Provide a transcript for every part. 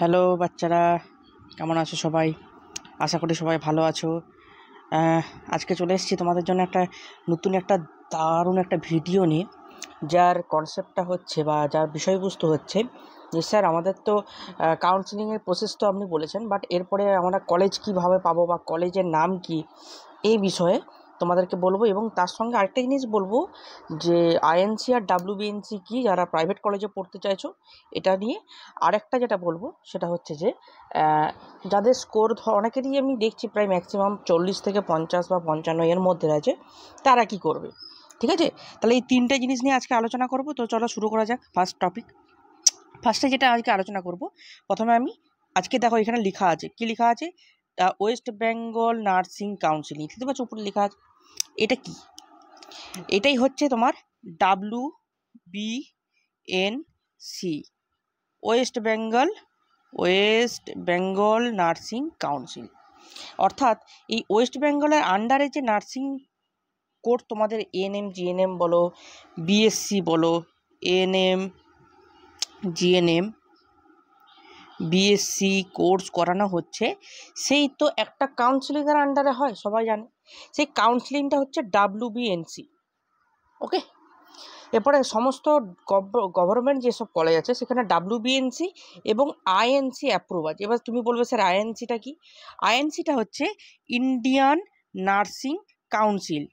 Hello বাচ্চারা, কেমন আছো সবাই? আশা করি সবাই ভালো আছো। আজকে চলে এসেছি তোমাদের জন্য নতুন একটা দারুণ একটা ভিডিও নিয়ে, যার কনসেপ্টটা হচ্ছে বা যার বিষয়বস্তু হচ্ছে যে স্যার আমাদের তো কাউন্সিলিংয়ের প্রসেস তো আপনি বলেছেন, বাট এরপরে আমরা কলেজ কীভাবে পাবো বা কলেজের নাম কি, এই বিষয়ে তোমাদেরকে বলবো। এবং তার সঙ্গে আরেকটা জিনিস বলবো যে আইএনসি আর ডাব্লিউবিএনসি কি, যারা প্রাইভেট কলেজে পড়তে চাইছো এটা নিয়ে। আরেকটা যেটা বলবো সেটা হচ্ছে যে যাদের স্কোর অনেকেরই আমি দেখছি প্রায় ম্যাক্সিমাম 40 থেকে 50 বা 55 এর মধ্যে আছে, তারা কি করবে। ঠিক আছে, তাহলে এই তিনটে জিনিস নিয়ে আজকে আলোচনা করব। তো চলো শুরু করা যাক। ফার্স্টে যেটা আজকে আলোচনা করব, প্রথমে আমি আজকে দেখো এখানে লেখা আছে, কি লেখা আছে, ওয়েস্ট বেঙ্গল নার্সিং কাউন্সিলিং। দেখতে পাচ্ছ উপরে লেখা আছে, এটা কি? এটাই হচ্ছে তোমার WBNC, West Bengal nursing council. অর্থাৎ এই ওয়েস্ট বেঙ্গলের আন্ডারে যে নার্সিং কোর্স তোমাদের এএনএম জিএনএম বলো, বিএসসি বলো, এএনএম জিএনএম বিএসসি কোর্স করানো হচ্ছে, সেই তো একটা কাউন্সিলিংয়ের আন্ডারে হয়, সবাই জানে। সেই কাউন্সিলিংটা হচ্ছে WBNC। ওকে, এরপরে সমস্ত গভর্নমেন্ট যেসব কলেজ আছে সেখানে WBNC এবং আইএনসি অ্যাপ্রুভ আছে। এবার তুমি বলবে স্যার আইএনসিটা কি? আইএনসিটা হচ্ছে ইন্ডিয়ান নার্সিং কাউন্সিল।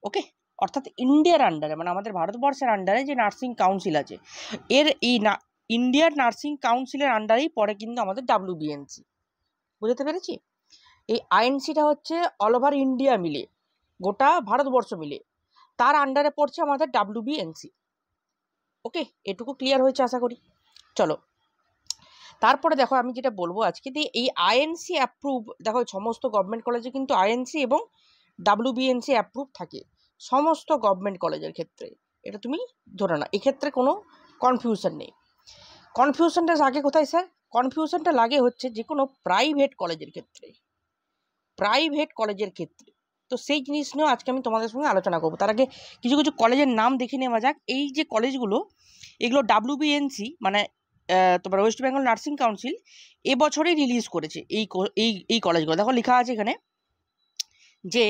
ওকে, অর্থাৎ ইন্ডিয়ার আন্ডারে, মানে আমাদের ভারতবর্ষের আন্ডারে যে নার্সিং কাউন্সিল আছে, এর এই ইন্ডিয়ান নার্সিং কাউন্সিলের আন্ডারেই পড়ে কিন্তু আমাদের WBNC। বুঝতে পেরেছি? এই আইএনসিটা হচ্ছে অল ওভার ইন্ডিয়া মিলে, গোটা ভারতবর্ষ মিলে, তার আন্ডারে পড়ছে আমাদের WBNC। ওকে, এটুকু ক্লিয়ার হয়েছে আশা করি। চলো তারপরে দেখো আমি যেটা বলবো আজকে, এই আইএনসি অ্যাপ্রুভ, দেখো সমস্ত গভর্নমেন্ট কলেজে কিন্তু আইএনসি এবং WBNC অ্যাপ্রুভ থাকে, সমস্ত গভর্নমেন্ট কলেজের ক্ষেত্রে। এটা তুমি ধরে না, এক্ষেত্রে কোনো কনফিউশন নেই। কনফিউশনটা লাগে কোথায় স্যার? কনফিউশনটা লাগে হচ্ছে যে কোনো প্রাইভেট কলেজের ক্ষেত্রে। তো সেই জিনিস নিয়েও আজকে আমি তোমাদের সঙ্গে আলোচনা করবো। তার আগে কিছু কিছু কলেজের নাম দেখে নেওয়া যাক। এই যে কলেজগুলো, এগুলো WBNC মানে তোমার ওয়েস্ট বেঙ্গল নার্সিং কাউন্সিল এবছরই রিলিজ করেছে এই কলেজগুলো। দেখো লেখা আছে এখানে যে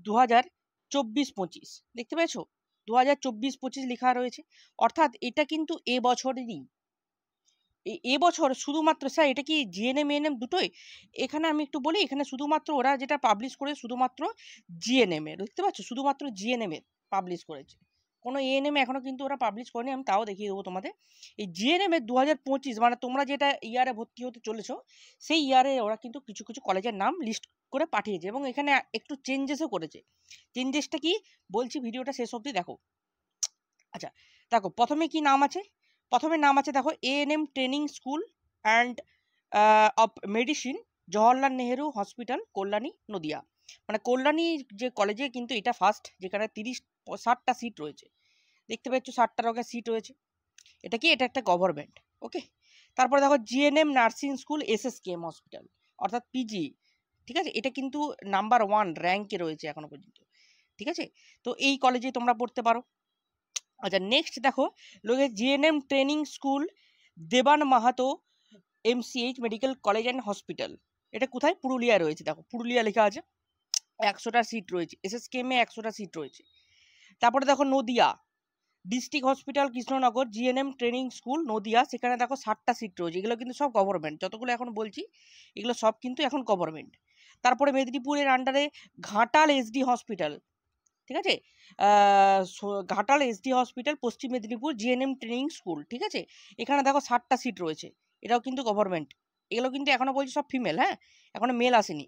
2024-25, দেখতে পেয়েছো? 2024-25 লেখা রয়েছে, অর্থাৎ এটা কিন্তু এবছরেরই। এবছর শুধুমাত্র স্যার এটা কি জিএনএম এএনএম দুটোই? এখানে আমি একটু বলি, এখানে শুধুমাত্র ওরা যেটা পাবলিশ করে শুধুমাত্র জিএনএম এর, দেখতে পাচ্ছ, শুধুমাত্র জিএনএম এর পাবলিশ করেছে, কোনো এএনএম এখনো কিন্তু ওরা পাবলিশ করেনি। আমি তাও দেখিয়ে দেবো তোমাদের। এই জিএনএম এর 2025, মানে তোমরা যেটা ইয়ারে ভর্তি হতে চলেছো, সেই ইয়ারে ওরা কিন্তু কিছু কিছু কলেজের নাম লিস্ট করে পাঠিয়েছে এবং এখানে একটু চেঞ্জেসও করেছে। চেঞ্জেসটা কি বলছি, ভিডিওটা শেষ অবধি দেখো। আচ্ছা দেখো, প্রথমে কি নাম আছে? প্রথমে নাম আছে দেখো, ANM training school and of medicine, Jawaharlal Nehru hospital, Kalyani, Nadia. মানে কল্যাণী যে কলেজে কিন্তু এটা ফার্স্ট, যেখানে 60টা সিট রয়েছে। দেখতে পাচ্ছ 60টা রকমের সিট রয়েছে। এটা কি? এটা একটা গভর্নমেন্ট। ওকে, তারপরে দেখো GNM nursing school SSKM hospital, অর্থাৎ পিজি। ঠিক আছে, এটা কিন্তু নাম্বার 1 র্যাঙ্কে রয়েছে এখনো পর্যন্ত। ঠিক আছে, তো এই কলেজে তোমরা পড়তে পারো। আচ্ছা নেক্সট দেখো, লোকে GNM training school Devan Mahato MCH medical college and hospital. এটা কোথায়? পুরুলিয়া রয়েছে। দেখো পুরুলিয়া লেখা আছে, 100টা সিট রয়েছে। SSKM এ 100টা সিট রয়েছে। তারপরে দেখো Nadia district hospital Krishnanagar, GNM training school Nadia, সেখানে দেখো 60টা সিট রয়েছে। এগুলো কিন্তু সব গভর্নমেন্ট, যতগুলো এখন বলছি এগুলো সব কিন্তু এখন গভর্নমেন্ট। তারপরে মেদিনীপুরের আন্ডারে ঘাটাল SD হসপিটাল, ঠিক আছে, ঘাটাল SD হসপিটাল পশ্চিম মেদিনীপুর, জিএনএম ট্রেনিং স্কুল। ঠিক আছে, এখানে দেখো 60টা সিট রয়েছে, এটাও কিন্তু গভর্নমেন্ট। এগুলো কিন্তু এখনো বলছি সব ফিমেল, হ্যাঁ, এখনো মেল আসেনি।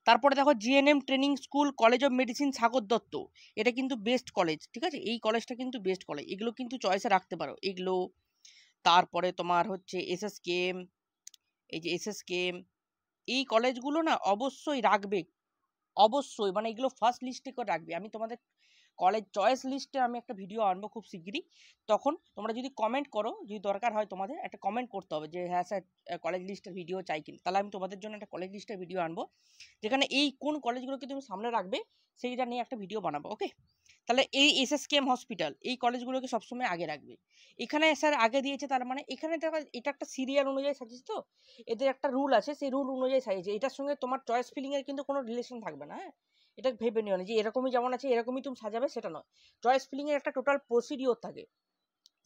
তারপরে দেখো GNM training school college of medicine Sagar Dutta, এটা কিন্তু বেস্ট কলেজ। ঠিক আছে, এই কলেজটা কিন্তু বেস্ট কলেজ, এগুলো কিন্তু চয়েসে রাখতে পারো এগুলো। তারপরে তোমার হচ্ছে SSKM, এই যে SSKM, এই কলেজগুলো না অবশ্যই রাখবে, অবশ্যই, মানে এগুলো ফার্স্ট লিস্টে করে রাখবে। আমি তোমাদের কলেজ চয়েস লিস্টে আমি একটা ভিডিও আনবো খুব শিগগিরই। তখন তোমরা যদি কমেন্ট করো, যদি দরকার হয় তোমাদের একটা কমেন্ট করতে হবে যে হ্যাঁ স্যার কলেজ লিস্টের ভিডিও চাই কিনা, তাহলে আমি তোমাদের জন্য একটা কলেজ লিস্টের ভিডিও আনবো, যেখানে এই কোন কলেজগুলোকে তুমি সামনে রাখবে সেইটা নিয়ে একটা ভিডিও বানাবো। ওকে, তাহলে এই এসএসকেএম হসপিটাল এই কলেজগুলোকে সবসময় আগে রাখবে। এখানে স্যার আগে দিয়েছে, তার মানে এখানে এটা একটা সিরিয়াল অনুযায়ী সাজিয়েছে, তো এদের একটা রুল আছে, সেই রুল অনুযায়ী সাজিয়েছে। এটার সঙ্গে তোমার চয়েস ফিলিং এর কিন্তু কোনো রিলেশন থাকবে না। হ্যাঁ, এটা ভেবে নিও না যে এরকমই যেমন আছে এরকমই তুমি সাজাবে, সেটা নয়। চয়েস ফিলিং এর একটা টোটাল প্রসিডিওর থাকে,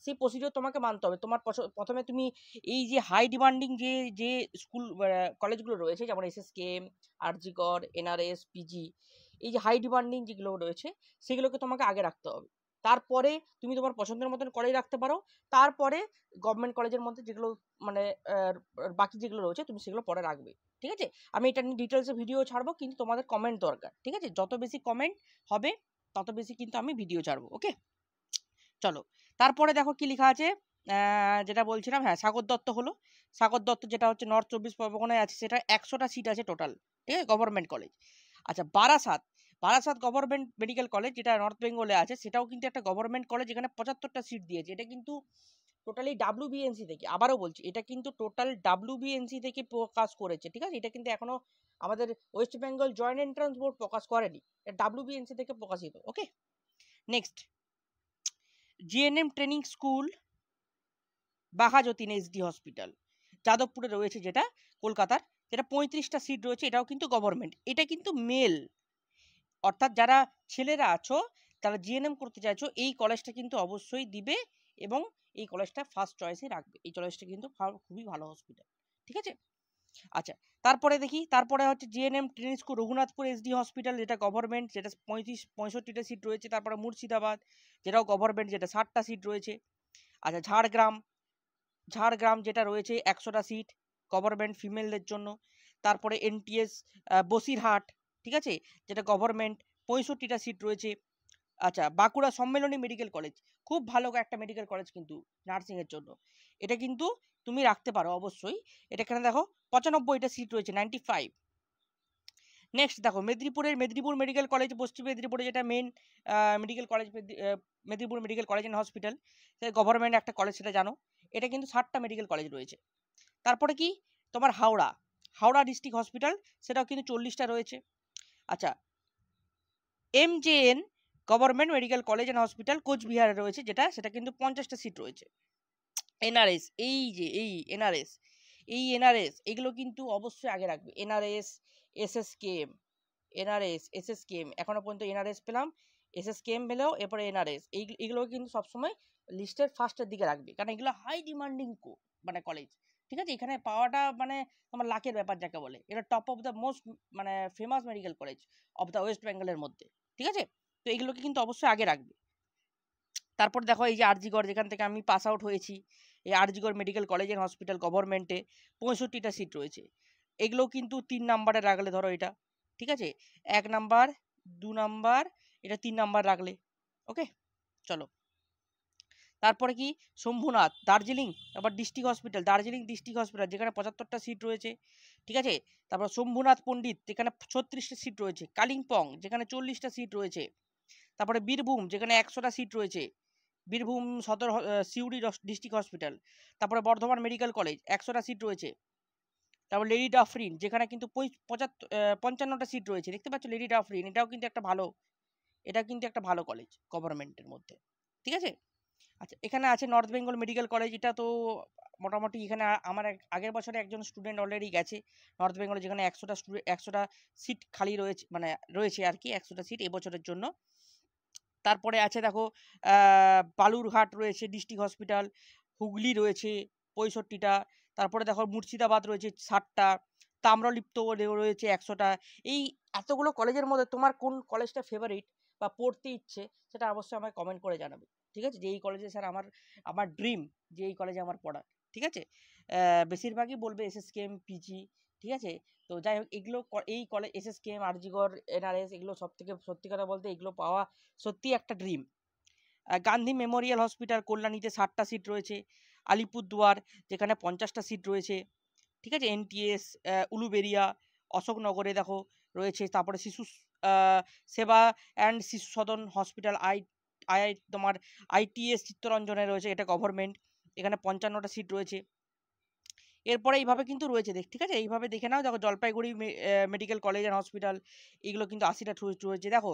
সেই প্রসিডিওর তোমাকে মানতে হবে। তোমার প্রথমে তুমি এই যে হাই ডিমান্ডিং যে যে স্কুল কলেজগুলো রয়েছে, যেমন এসএসকেএম, আরজি কর, এনআরএস, পিজি, এই যে হাই ডিমান্ডিং যেগুলো রয়েছে সেগুলোকে তোমাকে আগে রাখতে হবে। তারপরে তুমি তোমার পছন্দের মতন কলেজ রাখতে পারো। তারপরে গভর্নমেন্ট কলেজের মধ্যে যেগুলো মানে বাকি যেগুলো রয়েছে তুমি সেগুলো পরে রাখবে। ঠিক আছে, আমি এটা নিয়ে ডিটেলসে ভিডিও ছাড়বো, কিন্তু তোমাদের কমেন্ট দরকার। ঠিক আছে, যত বেশি কমেন্ট হবে তত বেশি কিন্তু আমি ভিডিও ছাড়বো। ওকে, চলো তারপরে দেখো কি লেখা আছে। যেটা বলছিলাম, হ্যাঁ সাগর দত্ত হলো। সাগর দত্ত যেটা হচ্ছে নর্থ 24 পরগনায় আছে, সেটা 100টা সিট আছে টোটাল। ঠিক আছে, গভর্নমেন্ট কলেজ। আচ্ছা, Barasat, Barasat government medical college যেটা নর্থ বেঙ্গলে আছে, সেটাও কিন্তু একটা গভর্নমেন্ট কলেজ, এখানে 75টা সিট দিয়েছে। এটা কিন্তু টোটালি ডাব্লিউবিএনসি থেকে, আবারও বলছি এটা কিন্তু টোটাল ডাব্লিউবিএনসি থেকে প্রকাশ করেছে। ঠিক আছে, এটা কিন্তু এখনো আমাদের West Bengal joint entrance board প্রকাশ করেনি, এটা ডাব্লিউবিএনসি থেকে প্রকাশিত। Okay, next GNM training school Baghajatin SD hospital যাদবপুরে রয়েছে, যেটা কলকাতার, যেটা 35টা সিট রয়েছে। এটাও কিন্তু গভর্নমেন্ট, এটা কিন্তু মেল, অর্থাৎ যারা ছেলেরা আছো তারা জিএনএম করতে চাইছো, এই কলেজটা কিন্তু অবশ্যই দিবে এবং এই কলেজটা ফার্স্ট চয়েসে রাখবে। এই কলেজটা কিন্তু খুবই ভালো হসপিটাল। ঠিক আছে, আচ্ছা তারপরে দেখি, তারপরে হচ্ছে GNM training school Raghunathpur SD hospital, যেটা গভর্নমেন্ট, যেটা 65টা সিট রয়েছে। তারপরে মুর্শিদাবাদ, যেটাও গভর্নমেন্ট, যেটা 60টা সিট রয়েছে। আচ্ছা, ঝাড়গ্রাম, ঝাড়গ্রাম যেটা রয়েছে 100টা সিট গভর্নমেন্ট ফিমেলদের জন্য। তারপরে এনটিএস বসিরহাট, ঠিক আছে, যেটা গভর্নমেন্ট, 65টা সিট রয়েছে। আচ্ছা, বাঁকুড়া সম্মেলনী মেডিকেল কলেজ, খুব ভালো একটা মেডিকেল কলেজ কিন্তু নার্সিংয়ের জন্য, এটা কিন্তু তুমি রাখতে পারো অবশ্যই। এটা এখানে দেখো 95টা সিট রয়েছে, 95। নেক্সট দেখো মেদিনীপুর মেডিকেল কলেজ, পশ্চিম মেদিনীপুরে যেটা main medical college, Medinipur medical college and hospital, সেটা গভর্নমেন্ট একটা কলেজ, সেটা জানো। এটা কিন্তু 60টা মেডিকেল কলেজ রয়েছে। তারপরে কি তোমার হাওড়া ডিস্ট্রিক্ট হসপিটাল, সেটাও কিন্তু 40টা রয়েছে। আচ্ছা, MJN government medical college and hospital কোচবিহারে রয়েছে, সেটা কিন্তু 50টা সিট রয়েছে। এনআরএস, এই এনআরএস এগুলো কিন্তু অবশ্যই আগে রাখবে। এসএসকেএম, এসএসকেএম এখনো পর্যন্ত এনআরএস পেলাম, এসএসকেএম পেলেও এরপরে এনআরএস, এইগুলো কিন্তু সবসময় লিস্টের ফার্স্টের দিকে রাখবে, কারণ এগুলো হাই ডিমান্ডিং মানে কলেজ। ঠিক আছে, এখানে পাওয়াটা মানে তোমার লাকের ব্যাপার যাকে বলে। এটা টপ অফ দ্য মোস্ট মানে famous medical college of the West বেঙ্গলের মধ্যে। ঠিক আছে, তো এগুলোকে কিন্তু অবশ্যই আগে রাখবে। তারপর দেখো এই যে আরজিগড়, যেখান থেকে আমি পাস আউট হয়েছি, এই RG Kar medical college and hospital গভর্নমেন্টে 65টা সিট রয়েছে। এগুলো কিন্তু 3 নাম্বারে রাখলে, ধরো এটা, ঠিক আছে, 1 নাম্বার, 2 নাম্বার, এটা 3 নাম্বার রাখলে। ওকে, চলো তারপরে কি শম্ভুনাথ দার্জিলিং, আবার district hospital, Darjeeling district hospital, যেখানে 75টা সিট রয়েছে। ঠিক আছে, তারপর শম্ভুনাথ পণ্ডিত, যেখানে 36টা সিট রয়েছে। কালিম্পং, যেখানে 40টা সিট রয়েছে। তারপরে বীরভূম, যেখানে 100টা সিট রয়েছে, বীরভূম সদর সিউড়ি ডিস্ট্রিক্ট হসপিটাল। তারপরে বর্ধমান মেডিকেল কলেজ, 100টা সিট রয়েছে। তারপর লেডি ডাফরিন, যেখানে কিন্তু 55টা সিট রয়েছে। দেখতে পাচ্ছ লেডি ডাফরিন, এটাও কিন্তু একটা ভালো কলেজ গভর্নমেন্টের মধ্যে। ঠিক আছে, আচ্ছা এখানে আছে নর্থ বেঙ্গল মেডিকেল কলেজ, এটা তো মোটামুটি এখানে আমার আগের বছরে একজন স্টুডেন্ট অলরেডি গেছে নর্থ বেঙ্গলে, যেখানে 100টা সিট খালি রয়েছে, মানে রয়েছে আর কি 100টা সিট এবছরের জন্য। তারপরে আছে দেখো বালুরঘাট রয়েছে ডিস্ট্রিক্ট হসপিটাল, হুগলি রয়েছে 65টা। তারপরে দেখো মুর্শিদাবাদ রয়েছে 60টা, তাম্রলিপ্ত রয়েছে 100টা। এই এতগুলো কলেজের মধ্যে তোমার কোন কলেজটা ফেভারিট বা পড়তে ইচ্ছে, সেটা অবশ্যই আমাকে কমেন্ট করে জানাবে। ঠিক আছে, যে এই কলেজে স্যার আমার ড্রিম যে এই কলেজে আমার পড়া। ঠিক আছে, বেশিরভাগই বলবে এসএসকেএম, পিজি। ঠিক আছে, তো যাই হোক এগুলো এই কলেজ এসএসকেএম, আরজিগড়, এনআরএস, এগুলো সব থেকে সত্যি কথা বলতে এগুলো পাওয়া সত্যি একটা ড্রিম। গান্ধী মেমোরিয়াল হসপিটাল কল্যাণীতে 60টা সিট রয়েছে। আলিপুরদুয়ার, যেখানে 50টা সিট রয়েছে। ঠিক আছে, এনটিএস উলুবেরিয়া, অশোকনগরে দেখো রয়েছে। তারপরে সেবা অ্যান্ড শিশু সদন হসপিটাল, তোমার ITS চিত্তরঞ্জনে রয়েছে, এটা গভর্নমেন্ট, এখানে 55টা সিট রয়েছে। এরপরে এইভাবে কিন্তু রয়েছে ঠিক আছে, এইভাবে দেখে নাও। দেখো Jalpaiguri medical college and hospital, এগুলো কিন্তু 80টা রয়েছে। দেখো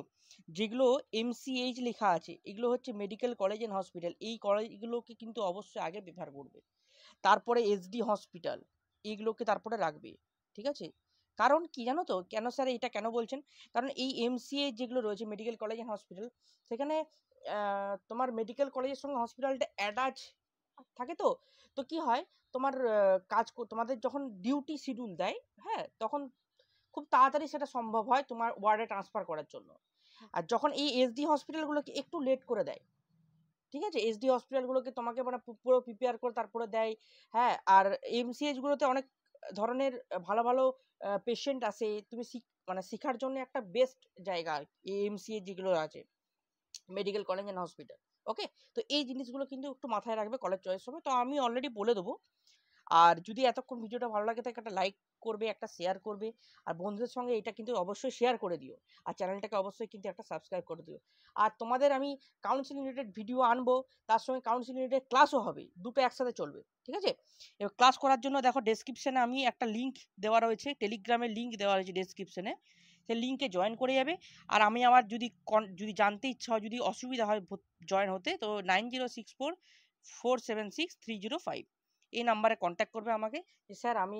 যেগুলো MCH লেখা আছে এগুলো হচ্ছে মেডিকেল কলেজ অ্যান্ড হসপিটাল, এই কলেজগুলোকে কিন্তু অবশ্যই আগে প্রেফার করবে। তারপরে SD হসপিটাল, এইগুলোকে তারপরে রাখবে, ঠিক আছে। কারণ কি জানো তো, কেন স্যার এটা কেন বলছেন? কারণ এই MCH যেগুলো রয়েছে মেডিকেল কলেজ অ্যান্ড হসপিটাল, সেখানে তোমার মেডিকেল কলেজের সঙ্গে হসপিটালটা অ্যাটাচ থাকে। তো তো কি হয়, তোমার তোমাদের যখন ডিউটি শিডিউল দেয়, হ্যাঁ, তখন খুব তাড়াতাড়ি সেটা সম্ভব হয় তোমার ওয়ার্ডে ট্রান্সফার করার জন্য। আর যখন এই SD হসপিটালগুলোকে একটু লেট করে দেয়, ঠিক আছে, SD হসপিটালগুলোকে তোমাকে মানে পুরো প্রিপেয়ার করে তারপরে দেয়, হ্যাঁ। আর MCH গুলোতে অনেক ধরনের ভালো ভালো পেশেন্ট আসে, তুমি মানে শেখার জন্য একটা বেস্ট জায়গা এই MCH যেগুলো আছে, মেডিকেল কলেজ অ্যান্ড হসপিটাল। ওকে, তো এই জিনিসগুলো কিন্তু একটু মাথায় রাখবে কলেজ চয়েস সময়। তো আমি অলরেডি বলে দেবো। আর যদি এতক্ষণ ভিডিওটা ভালো লাগে তাহলে একটা লাইক করবে, একটা শেয়ার করবে, আর বন্ধুদের সঙ্গে এটা কিন্তু অবশ্যই শেয়ার করে দিও, আর চ্যানেলটাকে অবশ্যই কিন্তু একটা সাবস্ক্রাইব করে দিও। আর তোমাদের আমি কাউন্সিলিং রিলেটেড ভিডিও আনবো, তার সঙ্গে কাউন্সিলিং রিলেটেড ক্লাসও হবে, দুটো একসাথে চলবে, ঠিক আছে। এবার ক্লাস করার জন্য দেখো ডেসক্রিপশনে আমি একটা লিঙ্ক দেওয়া রয়েছে, টেলিগ্রামের লিঙ্ক দেওয়া রয়েছে ডেসক্রিপশনে, সেই লিঙ্কে জয়েন করে যাবে। আর আমি আমার যদি জানতে ইচ্ছা হয়, যদি অসুবিধা হয় জয়েন হতে, তো 9064476305 এই নাম্বারে কন্ট্যাক্ট করবে আমাকে, যে স্যার আমি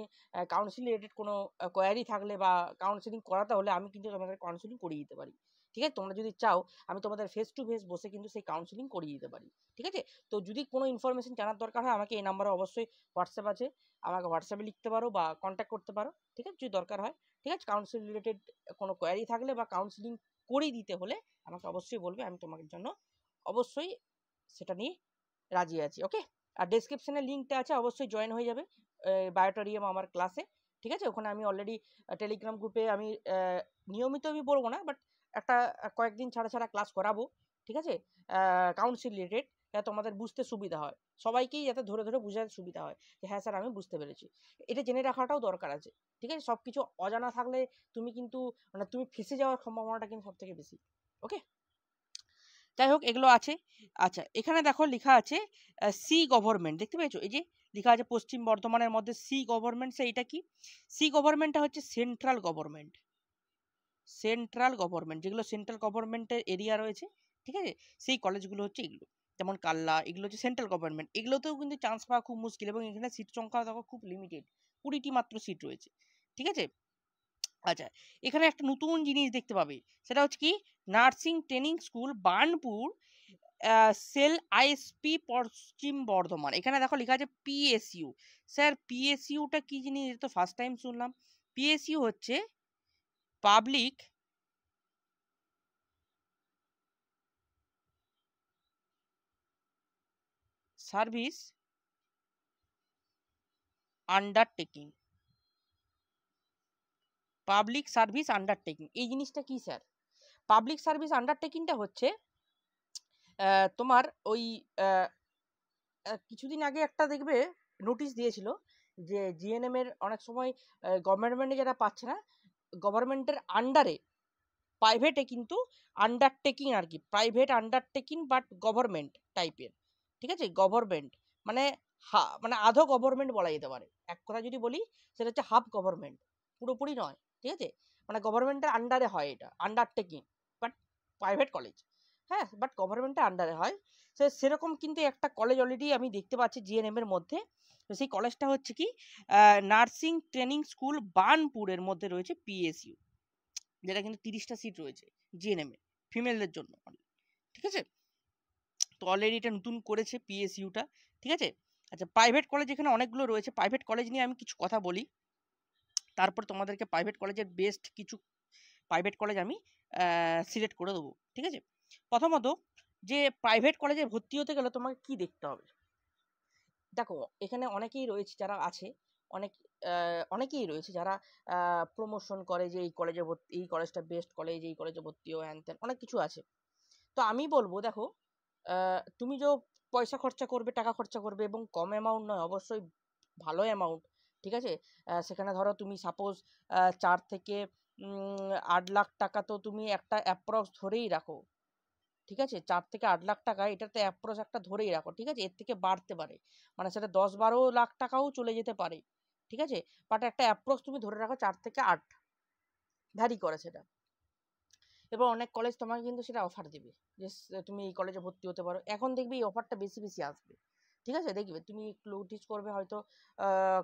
কাউন্সিলিং রিলেটেড কোনো কোয়ারি থাকলে বা কাউন্সিলিং করাতে হলে আমি কিন্তু তোমাদের কাউন্সিলিং করিয়ে দিতে পারি, ঠিক আছে। তোমরা যদি চাও আমি তোমাদের ফেস টু ফেস বসে কিন্তু সেই কাউন্সিলিং করিয়ে দিতে পারি, ঠিক আছে। তো যদি কোনো ইনফরমেশন জানার দরকার হয়, আমাকে এই নাম্বারে অবশ্যই হোয়াটসঅ্যাপ আছে, আমাকে হোয়াটসঅ্যাপে লিখতে পারো বা কন্ট্যাক্ট করতে পারো, ঠিক আছে, যদি দরকার হয়, ঠিক আছে। কাউন্সিলিং রিলেটেড কোনো কোয়ারি থাকলে বা কাউন্সিলিং করিয়ে দিতে হলে আমাকে অবশ্যই বলবে, আমি তোমাদের জন্য অবশ্যই সেটা নিয়ে রাজি আছি। ওকে, আর ডেসক্রিপশনে লিঙ্কটা আছে, অবশ্যই জয়েন হয়ে যাবে বায়োটোরিয়াম আমার ক্লাসে, ঠিক আছে। ওখানে আমি অলরেডি টেলিগ্রাম গ্রুপে আমি নিয়মিত আমি বলবো না, বাট একটা কয়েকদিন ছাড়া ছাড়া ক্লাস করাবো, ঠিক আছে, কাউন্সিল রিলেটেড, যাতে তোমাদের বুঝতে সুবিধা হয়, সবাইকেই যাতে ধরে ধরে বোঝাতে সুবিধা হয় যে হ্যাঁ স্যার আমি বুঝতে পেরেছি। এটা জেনে রাখাটাও দরকার আছে, ঠিক আছে। সব কিছু অজানা থাকলে তুমি কিন্তু মানে তুমি ফেঁসে যাওয়ার সম্ভাবনাটা কিন্তু সব থেকে বেশি। ওকে, যাই হোক এগুলো আছে। আচ্ছা, এখানে দেখো লেখা আছে সি গভর্নমেন্ট, দেখতে পেয়েছো? এই যে লেখা আছে পশ্চিম বর্ধমানের মধ্যে সি গভর্নমেন্ট, এটা কি? সি গভর্নমেন্টটা হচ্ছে সেন্ট্রাল গভর্নমেন্ট, সেন্ট্রাল গভর্নমেন্ট, যেগুলো সেন্ট্রাল গভর্নমেন্টের এরিয়া রয়েছে, ঠিক আছে, সেই কলেজগুলো হচ্ছে এগুলো। যেমন কাল্লা, এগুলো হচ্ছে সেন্ট্রাল গভর্নমেন্ট, এগুলোতেও কিন্তু চান্স পাওয়া খুব মুশকিল, এবং এখানে সিট সংখ্যা দেখো খুব লিমিটেড, 20টি মাত্র সিট রয়েছে, ঠিক আছে। আচ্ছা, এখানে একটা নতুন জিনিস দেখতে পাবে, সেটা হচ্ছে কি, nursing training school Burnpur, SAIL ISP Paschim Bardhaman. এখানে দেখো লেখা আছে PSU। স্যার PSUটা কি জিনিস, এটা তো ফার্স্ট টাইম শুনলাম। PSU হচ্ছে public service undertaking, public service undertaking, এই জিনিসটা কি স্যার? পাবলিক সার্ভিস আন্ডারটেকিংটা হচ্ছে তোমার ওই কিছুদিন আগে একটা দেখবে নোটিশ দিয়েছিল যে GNM এর অনেক সময় গভর্নমেন্টে যারা পাচ্ছে না, গভর্নমেন্টের আন্ডারে প্রাইভেটে কিন্তু আন্ডারটেকিং আর কি, প্রাইভেট আন্ডারটেকিং বাট গভর্নমেন্ট টাইপের, ঠিক আছে। গভর্নমেন্ট মানে মানে আধো গভর্নমেন্ট বলা যেতে পারে, এক কথা যদি বলি সেটা হচ্ছে হাফ গভর্নমেন্ট, পুরোপুরি নয়, ঠিক আছে। মানে গভর্নমেন্টের আন্ডারে হয় এটা, আন্ডারটেকিং বাট প্রাইভেট কলেজ, হ্যাঁ, বাট গভর্নমেন্টের আন্ডারে হয়। সেরকম কিন্তু একটা কলেজ অলরেডি আমি দেখতে পাচ্ছি GNM এর মধ্যে। তো সেই কলেজটা হচ্ছে কি, নার্সিং ট্রেনিং স্কুল বার্নপুরের মধ্যে রয়েছে PSU, যেটা কিন্তু 30টা সিট রয়েছে GNM এ ফিমেলদের জন্য, ঠিক আছে। তো অলরেডি এটা নতুন করেছে PSUটা, ঠিক আছে। আচ্ছা, প্রাইভেট কলেজ এখানে অনেকগুলো রয়েছে, প্রাইভেট কলেজ নিয়ে আমি কিছু কথা বলি, তারপর তোমাদেরকে প্রাইভেট কলেজের বেস্ট কিছু প্রাইভেট কলেজ আমি সিলেক্ট করে দেবো, ঠিক আছে। প্রথমত, যে প্রাইভেট কলেজে ভর্তি হতে গেলে তোমাকে কি দেখতে হবে? দেখো এখানে অনেকেই রয়েছে যারা আছে, অনেক অনেকেই রয়েছে যারা প্রমোশন করে যে এই কলেজে ভর্তি, এই কলেজটা বেস্ট কলেজ, এই কলেজে ভর্তি হো, হ্যান ত্যান অনেক কিছু আছে। তো আমি বলবো দেখো, তুমি যে পয়সা খরচা করবে, টাকা খরচা করবে, এবং কম অ্যামাউন্ট নয়, অবশ্যই ভালো অ্যামাউন্ট, ঠিক আছে। সেখানে ধরো তুমি সাপোজ 4 থেকে 8 লাখ টাকা তো তুমি একটা অ্যাপ্রক্স ধরেই রাখো, ঠিক আছে? 4 থেকে 8 লাখ টাকা এটাতে অ্যাপ্রক্স একটা ধরেই রাখো, ঠিক আছে? এর থেকে বাড়তে পারে, মানে সেটা 10-12 লাখ টাকাও চলে যেতে পারে, ঠিক আছে? বাট একটা অ্যাপ্রক্স তুমি ধরে রাখো 4 থেকে 8, ভ্যারি করে সেটা। এবার অনেক কলেজ তোমাকে কিন্তু সেটা অফার দিবে যে তুমি এই কলেজে ভর্তি হতে পারো। এখন দেখবে এই অফারটা বেশি বেশি আসবে, ঠিক আছে? দেখবে তুমি একটু নোটিস করবে, হয়তো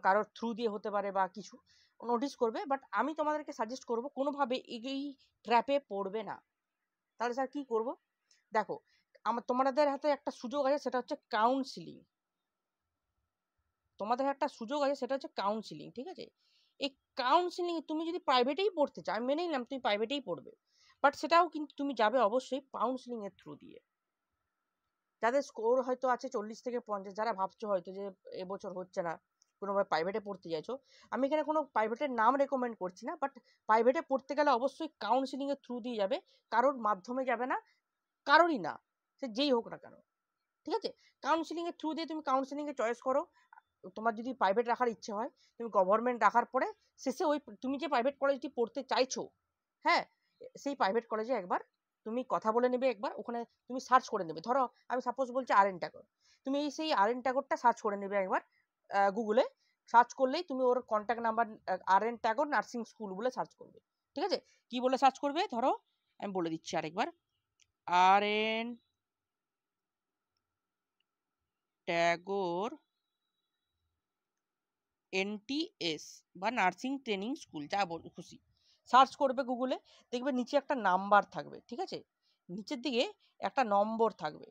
কারোর থ্রু দিয়ে হতে পারে বা কিছু নোটিস করবে। বাট আমি তোমাদেরকে সাজেস্ট করব কোনোভাবে এই ট্র্যাপে পড়বে না। তাহলে স্যার কি করব? দেখো, তোমাদের হাতে একটা সুযোগ আছে, সেটা হচ্ছে কাউন্সিলিং। তোমাদের একটা সুযোগ আছে, সেটা হচ্ছে কাউন্সিলিং, ঠিক আছে? এই কাউন্সিলিং তুমি যদি প্রাইভেটেই পড়তে চাও, আমি মেনে নিলাম তুমি প্রাইভেটেই পড়বে, বাট সেটাও কিন্তু তুমি যাবে অবশ্যই কাউন্সিলিং এর থ্রু দিয়ে। যাদের স্কোর হয়তো আছে 40 থেকে 50, যারা ভাবছো হয়তো যে এবছর হচ্ছে না, কোনোভাবে প্রাইভেটে পড়তে চাইছো, আমি এখানে কোনো প্রাইভেটের নাম রেকমেন্ড করছি না, বাট প্রাইভেটে পড়তে গেলে অবশ্যই কাউন্সিলিং এর থ্রু দিয়ে যাবে, কারোর মাধ্যমে যাবে না, কারোরই না, সে যেই হোক না কেন, ঠিক আছে? কাউন্সিলিং এর থ্রু দিয়ে তুমি কাউন্সিলিং এ চয়েস করো। তোমার যদি প্রাইভেট রাখার ইচ্ছে হয়, তুমি গভর্নমেন্ট রাখার পরে শেষে ওই তুমি যে প্রাইভেট কলেজটি পড়তে চাইছো, হ্যাঁ, সেই প্রাইভেট কলেজে একবার তুমি কথা বলে নেবে, একবার ওখানে তুমি সার্চ করে নেবে। ধরো আমি সাপোজ বলছি আর.এন. ট্যাগর, তুমি সেই আর.এন. ট্যাগরটা সার্চ করে নেবে একবার গুগলে। সার্চ করলেই তুমি ওর contact number, RN. Tagore nursing school বলে সার্চ করবে, ঠিক আছে? কি বলে সার্চ করবে? ধরো আমি বলে দিচ্ছি আরেকবার, আর.এন. ট্যাগর NTS বা নার্সিং ট্রেনিং স্কুল, যা খুশি সার্চ করবে গুগলে। দেখবে নিচে একটা নাম্বার থাকবে, ঠিক আছে? নিচের দিকে একটা নম্বর থাকবে,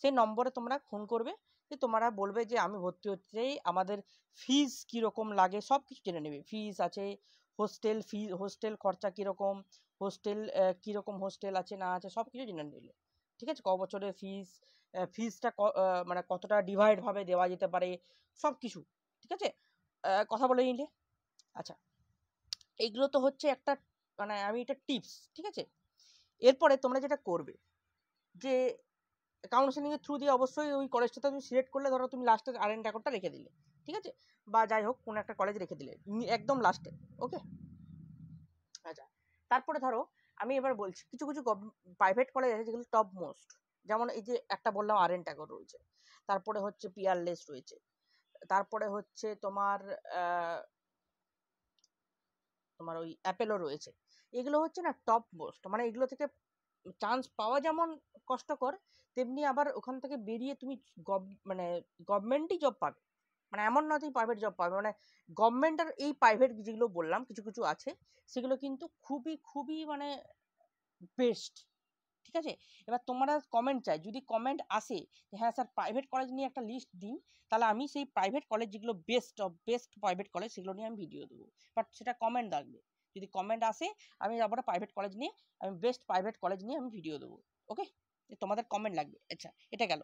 সেই নম্বরে তোমরা ফোন করবে, যে তোমরা বলবে যে আমি ভর্তি হতে চাই, আমাদের ফিজ কীরকম লাগে সব কিছু জেনে নেবে। ফিজ আছে, হোস্টেল ফি, হোস্টেল খরচা কীরকম, হোস্টেল কীরকম হোস্টেল আছে না আছে সব কিছু জেনে নিলে, ঠিক আছে? ক বছরের ফিজ, ফিজটা মানে কতটা ডিভাইড ভাবে দেওয়া যেতে পারে, সব কিছু, ঠিক আছে? কথা বলে নিলে। আচ্ছা, এইগুলো তো হচ্ছে একটা, মানে আমি এটা টিপস, ঠিক আছে? এরপরে তোমরা যেটা করবে, যে কাউন্সেলিং এর থ্রু দিয়ে অবশ্যই ওই কলেজটা তুমি সিলেক্ট করলে, ধরো তুমি লাস্টে আর.এন. ট্যাগরটা রেখে দিলে, ঠিক আছে? বা যাই হোক কোনো একটা কলেজ রেখে দিলে একদম লাস্টে, ওকে? আচ্ছা, তারপরে ধরো আমি এবার বলছি কিছু কিছু প্রাইভেট কলেজ আছে যেগুলো টপ মোস্ট, যেমন এই যে একটা বললাম আর.এন. ট্যাগর রয়েছে, তারপরে হচ্ছে পিয়ারলেস রয়েছে, তারপরে হচ্ছে তোমার তোমার ওই অ্যাপেলও রয়েছে। এগুলো হচ্ছে না টপ মোস্ট, মানে এগুলো থেকে চান্স পাওয়া যেমন কষ্টকর, তেমনি আবার ওখান থেকে বেরিয়ে তুমি মানে গভর্নমেন্টই জব পাবে, মানে এমন না তুমি প্রাইভেট জব পাবে, মানে গভর্নমেন্ট আর এই প্রাইভেট যেগুলো বললাম কিছু কিছু আছে, সেগুলো কিন্তু খুবই খুবই মানে বেস্ট, ঠিক আছে? এবার তোমরা কমেন্ট চাই, যদি কমেন্ট আসে যে হ্যাঁ স্যার প্রাইভেট কলেজ নিয়ে একটা লিস্ট দিন, তাহলে আমি সেই প্রাইভেট কলেজ যেগুলো best of best private college সেগুলো নিয়ে আমি ভিডিও দেবো। বাট সেটা কমেন্ট থাকবে, যদি কমেন্ট আসে আমি আবার প্রাইভেট কলেজ নিয়ে, আমি বেস্ট প্রাইভেট কলেজ নিয়ে আমি ভিডিও দেবো, ওকে? তোমাদের কমেন্ট লাগবে। আচ্ছা, এটা গেল।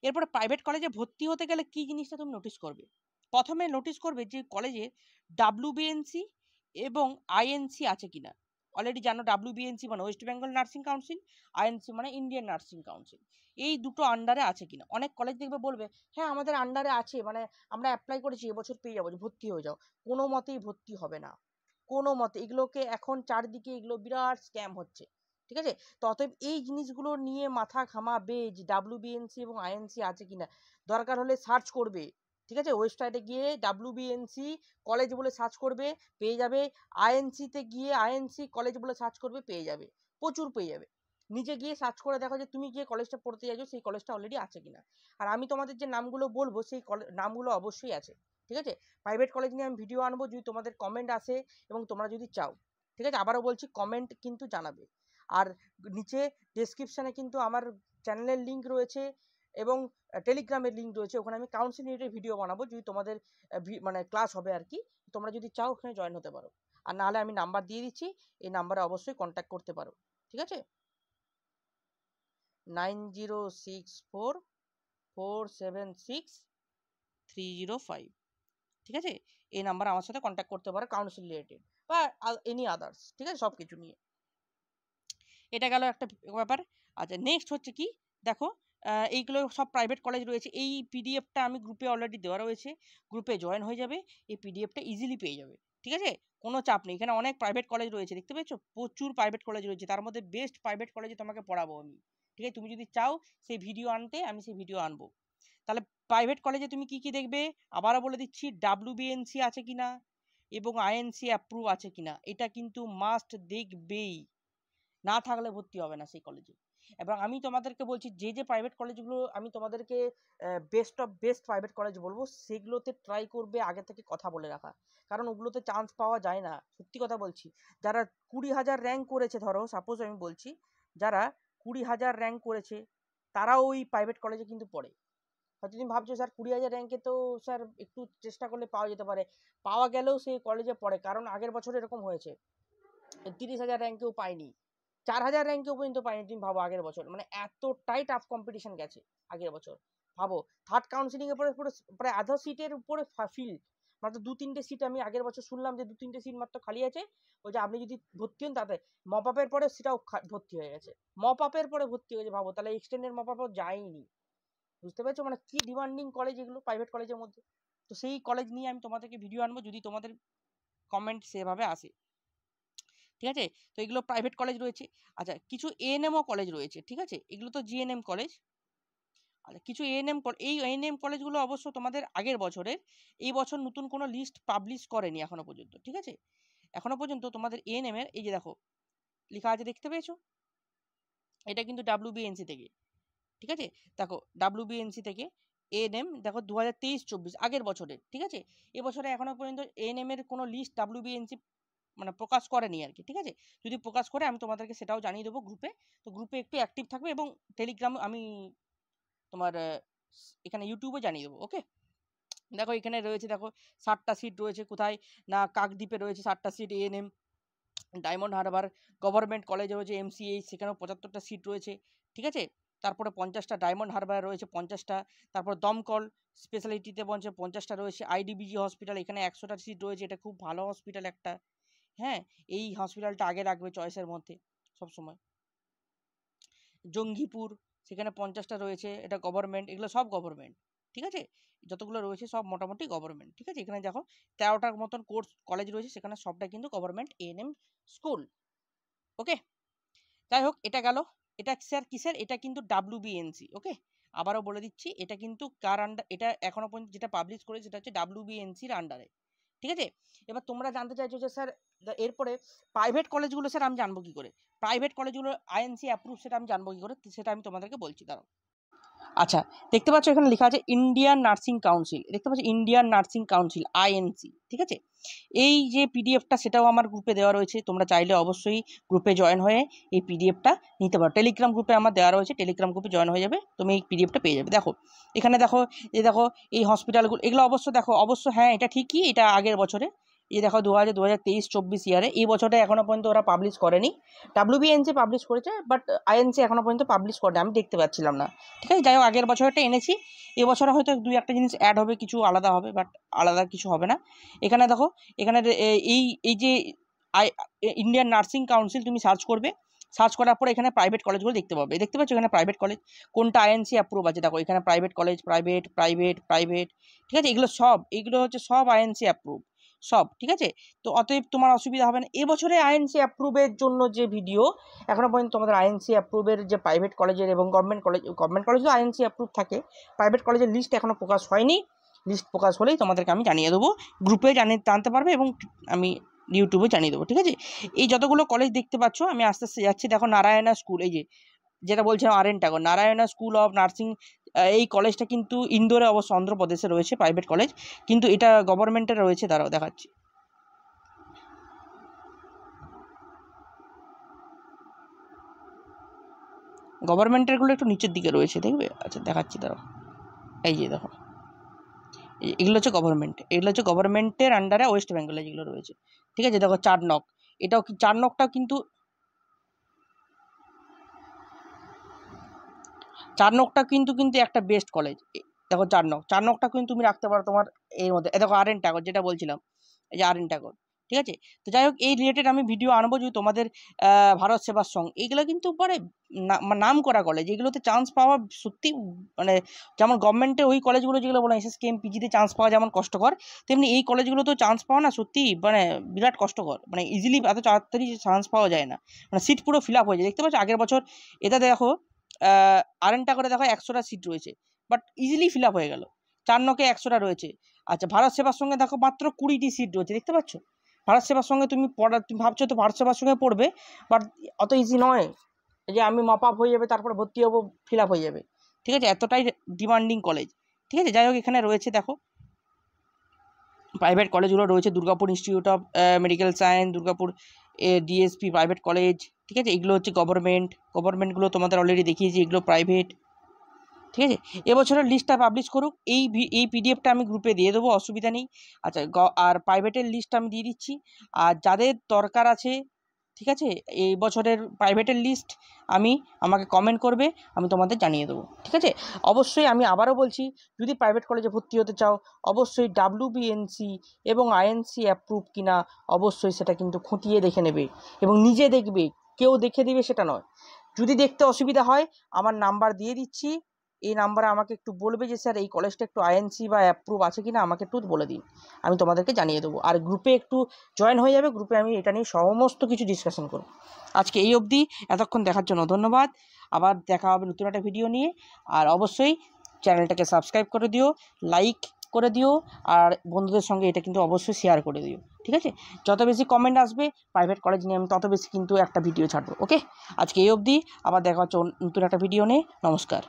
এরপরে প্রাইভেট কলেজে ভর্তি হতে গেলে কি জিনিসটা তুমি নোটিস করবে? প্রথমে নোটিস করবে যে কলেজে WBNC এবং INC আছে কিনা। অলরেডি জানো WBNC মানে West Bengal nursing council, INC মানে ইন্ডিয়ান নার্সিং কাউন্সিল, এই দুটো আন্ডারে আছে কিনা। অনেক কলেজ দেখবে বলবে হ্যাঁ আমাদের আন্ডারে আছে, মানে আমরা অ্যাপ্লাই করেছি এবছর পেয়ে যাবো, ভর্তি হয়ে যাও। কোনো মতেই ভর্তি হবে না, কোনো মতে। এগুলোকে এখন চারদিকে এগুলো বিরাট স্ক্যাম হচ্ছে, ঠিক আছে? তো অতএব এই জিনিসগুলো নিয়ে মাথা ঘামাবে যে WBNC এবং INC আছে কিনা, দরকার হলে সার্চ করবে, ঠিক আছে? ওয়েবসাইটে গিয়ে WBNC কলেজ বলে সার্চ করবে, পেয়ে যাবে। INC-তে গিয়ে INC কলেজ বলে সার্চ করবে, পেয়ে যাবে, প্রচুর পেয়ে যাবে। নিজে গিয়ে সার্চ করে দেখো যে তুমি গিয়ে কলেজটা পড়তে চাইছো সেই কলেজটা অলরেডি আছে কিনা। আর আমি তোমাদের যে নামগুলো বলবো সেই নামগুলো অবশ্যই আছে, ঠিক আছে? প্রাইভেট কলেজ নিয়ে আমি ভিডিও আনবো যদি তোমাদের কমেন্ট আসে এবং তোমরা যদি চাও, ঠিক আছে? আবারও বলছি কমেন্ট কিন্তু জানাবে। আর নিচে ডেসক্রিপশানে কিন্তু আমার চ্যানেলের লিঙ্ক রয়েছে এবং টেলিগ্রামের লিঙ্ক রয়েছে, ওখানে আমি কাউন্সিলিং রিলেটেড ভিডিও বানাবো, যদি তোমাদের মানে ক্লাস হবে আর কি, তোমরা যদি চাও ওখানে জয়েন হতে পারো। আর নাহলে আমি নাম্বার দিয়ে দিচ্ছি, এই নাম্বারে অবশ্যই কন্ট্যাক্ট করতে পারো, ঠিক আছে? 9064476305, ঠিক আছে? এই নাম্বারে আমার সাথে কন্ট্যাক্ট করতে পারো কাউন্সিল রিলেটেড বা এনি আদার্স, ঠিক আছে? সব কিছু নিয়ে। এটা গেল একটা ব্যাপার। আচ্ছা, নেক্সট হচ্ছে কি দেখো, এইগুলো সব প্রাইভেট কলেজ রয়েছে। এই পিডিএফটা আমি গ্রুপে অলরেডি দেওয়া রয়েছে, গ্রুপে জয়েন হয়ে যাবে, এই পিডিএফটা ইজিলি পেয়ে যাবে, ঠিক আছে? কোনো চাপ নেই, এখানে অনেক প্রাইভেট কলেজ রয়েছে, দেখতে পেয়েছো প্রচুর প্রাইভেট কলেজ রয়েছে, তার মধ্যে বেস্ট প্রাইভেট কলেজে তোমাকে পড়াবো আমি, ঠিক আছে? তুমি যদি চাও সেই ভিডিও আনতে, আমি সেই ভিডিও আনবো। তাহলে প্রাইভেট কলেজে তুমি কি কি দেখবে আবারও বলে দিচ্ছি, WBNC আছে কিনা এবং INC অ্যাপ্রুভ আছে কিনা, এটা কিন্তু মাস্ট দেখবেই, না থাকলে ভর্তি হবে না সেই কলেজে। এবং আমি তোমাদেরকে বলছি, যে যে প্রাইভেট কলেজগুলো আমি তোমাদেরকে best of best private college বলবো, সেগুলোতে ট্রাই করবে আগে থেকে কথা বলে রাখা, কারণ ওগুলোতে চান্স পাওয়া যায় না, সত্যি কথা বলছি। যারা 20,000 র্যাঙ্ক করেছে, ধরো সাপোজ আমি বলছি, যারা 20,000 র্যাঙ্ক করেছে তারাও ওই প্রাইভেট কলেজে কিন্তু পড়ে। হয়তো তুমি ভাবছো স্যার 20,000 র্যাঙ্কে তো স্যার একটু চেষ্টা করলে পাওয়া যেতে পারে, পাওয়া গেলেও সেই কলেজে পড়ে, কারণ আগের বছর এরকম হয়েছে 30,000 র্যাঙ্কেও পায়নি, 4,000 র্যাঙ্কেও পর্যন্ত পায়নি। তুমি ভাবো আগের বছর, মানে এতটাই টাফ কম্পিটিশন গেছে আগের বছর। ভাবো থার্ড কাউন্সিলিং এর পরে পুরো প্রায় আধা সিটের উপরে ফিল, মাত্র 2-3টে সিট আমি আগের বছর শুনলাম যে 2-3টে সিট মাত্র খালি আছে। ওই যে আপনি যদি ভর্তি হন তাতে মপ আপের পরে সেটাও ভর্তি হয়ে গেছে, মপ আপের পরে ভর্তি হয়েছে, ভাবো তাহলে এক্সটেন্ডেড মপ আপও যায়নি। বুঝতে পেরেছো মানে কি ডিমান্ডিং কলেজ এগুলো প্রাইভেট কলেজের মধ্যে। তো সেই কলেজ নিয়ে আমি তোমাদেরকে ভিডিও আনবো যদি তোমাদের কমেন্ট সেভাবে আসে, ঠিক আছে? তো এগুলো প্রাইভেট কলেজ রয়েছে। আচ্ছা, কিছু ANMও কলেজ রয়েছে, ঠিক আছে? এগুলো তো GNM কলেজ। আচ্ছা, কিছু ANM, এই ANM কলেজগুলো অবশ্য তোমাদের আগের বছরের, এই বছর নতুন কোনো লিস্ট পাবলিশ করেনি এখনো পর্যন্ত, ঠিক আছে? এখনো পর্যন্ত তোমাদের ANM এর এই যে দেখো লেখা আছে, দেখতে পেয়েছো? এটা কিন্তু WBNC থেকে, ঠিক আছে? দেখো WBNC থেকে ANM, দেখো 2023-24 আগের বছরের, ঠিক আছে? এবছরে এখনো পর্যন্ত ANM এর কোনো লিস্ট WBNC মানে প্রকাশ করেনি আর কি, ঠিক আছে? যদি প্রকাশ করে আমি তোমাদেরকে সেটাও জানিয়ে দেবো গ্রুপে। তো গ্রুপে একটু অ্যাক্টিভ থাকবে এবং টেলিগ্রাম আমি তোমার এখানে ইউটিউবে জানিয়ে দেবো, ওকে? দেখো এখানে রয়েছে, দেখো 60টা সিট রয়েছে, কোথায় না কাকদ্বীপে রয়েছে 60টা seat ANM, Diamond Harbour government কলেজে রয়েছে MCH, সেখানেও 75টা সিট রয়েছে, ঠিক আছে? তারপরে 50টা ডায়মন্ড হারবার রয়েছে 50টা, তারপর দমকল স্পেশালিটিতে বলছে 50টা রয়েছে, IDBG হসপিটাল এখানে 100টা সিট রয়েছে, এটা খুব ভালো হসপিটাল একটা, হ্যাঁ? এই হসপিটালটা আগে রাখবে চয়েসের মধ্যে সবসময়। জঙ্গিপুর সেখানে 50টা রয়েছে, এটা গভর্নমেন্ট, এগুলো সব গভর্নমেন্ট, ঠিক আছে? যতগুলো রয়েছে সব মোটামুটি গভর্নমেন্ট, ঠিক আছে? এখানে দেখো 13টার মতন কোর্স কলেজ রয়েছে, সেখানে সবটা কিন্তু গভর্নমেন্ট ANM স্কুল, ওকে? যাই হোক, এটা গেল। এটা স্যার কিসের, এটা কিন্তু WBNC, ওকে? আবারও বলে দিচ্ছি, এটা কিন্তু কার আন্ডার, এটা এখনো পর্যন্ত যেটা পাবলিশ করে সেটা হচ্ছে WBNCর আন্ডারে, ঠিক আছে? এবার তোমরা জানতে চাইছো যে স্যার এরপরে প্রাইভেট কলেজগুলো স্যার আমি জানবো কি করে, প্রাইভেট কলেজগুলো INC অ্যাপ্রুভ সেটা আমি জানবো কি করে, সেটা আমি তোমাদেরকে বলছি, দাঁড়াও। আচ্ছা, দেখতে পাচ্ছ এখানে লেখা আছে ইন্ডিয়ান নার্সিং কাউন্সিল, দেখতে পাচ্ছ ইন্ডিয়ান নার্সিং কাউন্সিল INC, ঠিক আছে? এই যে পিডিএফটা সেটাও আমার গ্রুপে দেওয়া রয়েছে, তোমরা চাইলে অবশ্যই গ্রুপে জয়েন হয়ে এই পিডিএফটা নিতে পারো। টেলিগ্রাম গ্রুপে আমার দেওয়া রয়েছে, টেলিগ্রাম গ্রুপে জয়েন হয়ে যাবে, তুমি এই পিডিএফটা পেয়ে যাবে। দেখো এখানে দেখো, এই দেখো এই হসপিটালগুলো, এগুলো অবশ্য দেখো, অবশ্য হ্যাঁ এটা ঠিকই, এটা আগের বছরে, এই দেখো 2023-24 ইয়ারে, এই বছরটা এখনো পর্যন্ত ওরা পাবলিশ করেনি, WBNC পাবলিশ করেছে, বাট INC এখনো পর্যন্ত পাবলিশ করেনি, আমি দেখতে পাচ্ছিলাম না, ঠিক আছে? যাই হোক, আগের বছরটা এনেছি, এবছরে হয়তো 2-1টা জিনিস অ্যাড হবে, কিছু আলাদা হবে, বাট আলাদা কিছু হবে না। এখানে দেখো, এখানে এই এই যে ইন্ডিয়ান নার্সিং কাউন্সিল তুমি সার্চ করবে, সার্চ করার পরে এখানে প্রাইভেট কলেজগুলো দেখতে পাবে, দেখতে পাচ্ছ এখানে প্রাইভেট কলেজ কোনটা INC অ্যাপ্রুভ আছে, দেখো এখানে private college, private private private, ঠিক আছে? এইগুলো হচ্ছে সব INC অ্যাপ্রুভ সব, ঠিক আছে? তো অতএব তোমার অসুবিধা হবে না। এবছরে INC অ্যাপ্রুভের জন্য যে ভিডিও, এখনো পর্যন্ত তোমাদের INC অ্যাপ্রুভের যে প্রাইভেট কলেজের এবং গভর্নমেন্ট কলেজও INC অ্যাপ্রুভ থাকে, প্রাইভেট কলেজের লিস্ট এখনো প্রকাশ হয়নি, লিস্ট প্রকাশ হলেই তোমাদেরকে আমি জানিয়ে দেবো, গ্রুপে জানতে পারবে এবং আমি ইউটিউবে জানিয়ে দেবো, ঠিক আছে? এই যতগুলো কলেজ দেখতে পাচ্ছ আমি আস্তে আস্তে যাচ্ছি, দেখো নারায়ণা স্কুল, এই যে যেটা বলছিলাম RN Tagore Narayana school of nursing, এই কলেজটা কিন্তু ইন্দোরে, অবশ্য অন্ধ্রপ্রদেশে রয়েছে প্রাইভেট কলেজ, কিন্তু এটা গভর্নমেন্টের রয়েছে, দাঁড়াও দেখাচ্ছি। গভর্নমেন্টেরগুলো একটু নিচের দিকে রয়েছে, দেখবে? আচ্ছা দেখাচ্ছি, দাঁড়াও, এই যে দেখো, এগুলো হচ্ছে গভর্নমেন্ট, এগুলো হচ্ছে গভর্নমেন্টের আন্ডারে ওয়েস্ট বেঙ্গলে যেগুলো রয়েছে, ঠিক আছে? দেখো 4 নক, এটাও 4 নকটাও কিন্তু 4 নকটা কিন্তু একটা বেস্ট কলেজ। দেখো 4 নকটা কিন্তু তুমি রাখতে পারো তোমার এর মধ্যে। দেখো RN টাগোর যেটা বলছিলাম, এই যে RN টাগোর, ঠিক আছে। তো যাই হোক, এই রিলেটেড আমি ভিডিও আনবো যদি তোমাদের ভারত সেবাশ্রম এইগুলো কিন্তু পরে নাম করা কলেজ, এগুলোতে চান্স পাওয়া সত্যি মানে যেমন গভর্নমেন্টে ওই কলেজগুলো যেগুলো বলে SSKM PGতে চান্স পাওয়া যেমন কষ্টকর, তেমনি এই কলেজগুলোতেও চান্স পাওয়া না সত্যি মানে বিরাট কষ্টকর, মানে ইজিলি এত তাড়াতাড়ি চান্স পাওয়া যায় না, মানে সিট পুরো ফিল আপ হয়ে যায়। দেখতে পাচ্ছ আগের বছর এটাতে দেখো আরেনটা করে দেখো 100টা সিট রয়েছে, বাট ইজিলি ফিল আপ হয়ে গেল। 4 নকে 100টা রয়েছে। আচ্ছা, ভারত সেবার সঙ্গে দেখো মাত্র 20টি সিট রয়েছে, দেখতে পাচ্ছ। ভারত সেবার সঙ্গে তুমি ভাবছো তো ভারত সেবার সঙ্গে পড়বে, বাট অত ইজি নয় যে আমি মপ আপ হয়ে যাবে তারপরে ভর্তি হবো ফিল আপ হয়ে যাবে, ঠিক আছে, এতটাই ডিমান্ডিং কলেজ। ঠিক আছে, যাই হোক এখানে রয়েছে দেখো প্রাইভেট কলেজগুলো রয়েছে, Durgapur institute of medical science, Durgapur DSP private college. ঠিক আছে, এগুলো হচ্ছে গভর্নমেন্টগুলো তোমাদের অলরেডি দেখিয়েছি, এগুলো প্রাইভেট। ঠিক আছে, এবছরের লিস্টটা পাবলিশ করুক, এই PDFটা আমি গ্রুপে দিয়ে দেবো, অসুবিধা নেই। আচ্ছা, আর প্রাইভেটের লিস্ট আমি দিয়ে দিচ্ছি, আর যাদের দরকার আছে, ঠিক আছে, এই বছরের প্রাইভেটের লিস্ট আমাকে কমেন্ট করবে, আমি তোমাদের জানিয়ে দেবো। ঠিক আছে, অবশ্যই আমি আবারও বলছি, যদি প্রাইভেট কলেজে ভর্তি হতে চাও অবশ্যই WBNC এবং INC অ্যাপ্রুভ কিনা অবশ্যই সেটা কিন্তু খুঁটিয়ে দেখে নেবে এবং নিজে দেখবে, কেউ দেখে দিবে সেটা নয়। যদি দেখতে অসুবিধা হয় আমার নাম্বার দিয়ে দিচ্ছি, এই নাম্বারে আমাকে একটু বলবে যে স্যার এই কলেজটা একটু INC বা অ্যাপ্রুভ আছে কিনা আমাকে একটু বলে দিন, আমি তোমাদেরকে জানিয়ে দেবো। আর গ্রুপে একটু জয়েন হয়ে যাবে, গ্রুপে আমি এটা নিয়ে সমস্ত কিছু ডিসকাশন করব। আজকে এই অবধি, এতক্ষণ দেখার জন্য ধন্যবাদ। আবার দেখা হবে নতুন একটা ভিডিও নিয়ে। আর অবশ্যই চ্যানেলটাকে সাবস্ক্রাইব করে দিও, লাইক করে দিও, আর বন্ধুদের সঙ্গে এটা কিন্তু অবশ্যই শেয়ার করে দিও। ঠিক আছে, যত বেশি কমেন্ট আসবে প্রাইভেট কলেজ নিয়ে আমি তত বেশি কিন্তু একটা ভিডিও ছাড়বো। ওকে, আজকে এই অবধি, আবার দেখা হচ্ছে নতুন একটা ভিডিও নিয়ে। নমস্কার।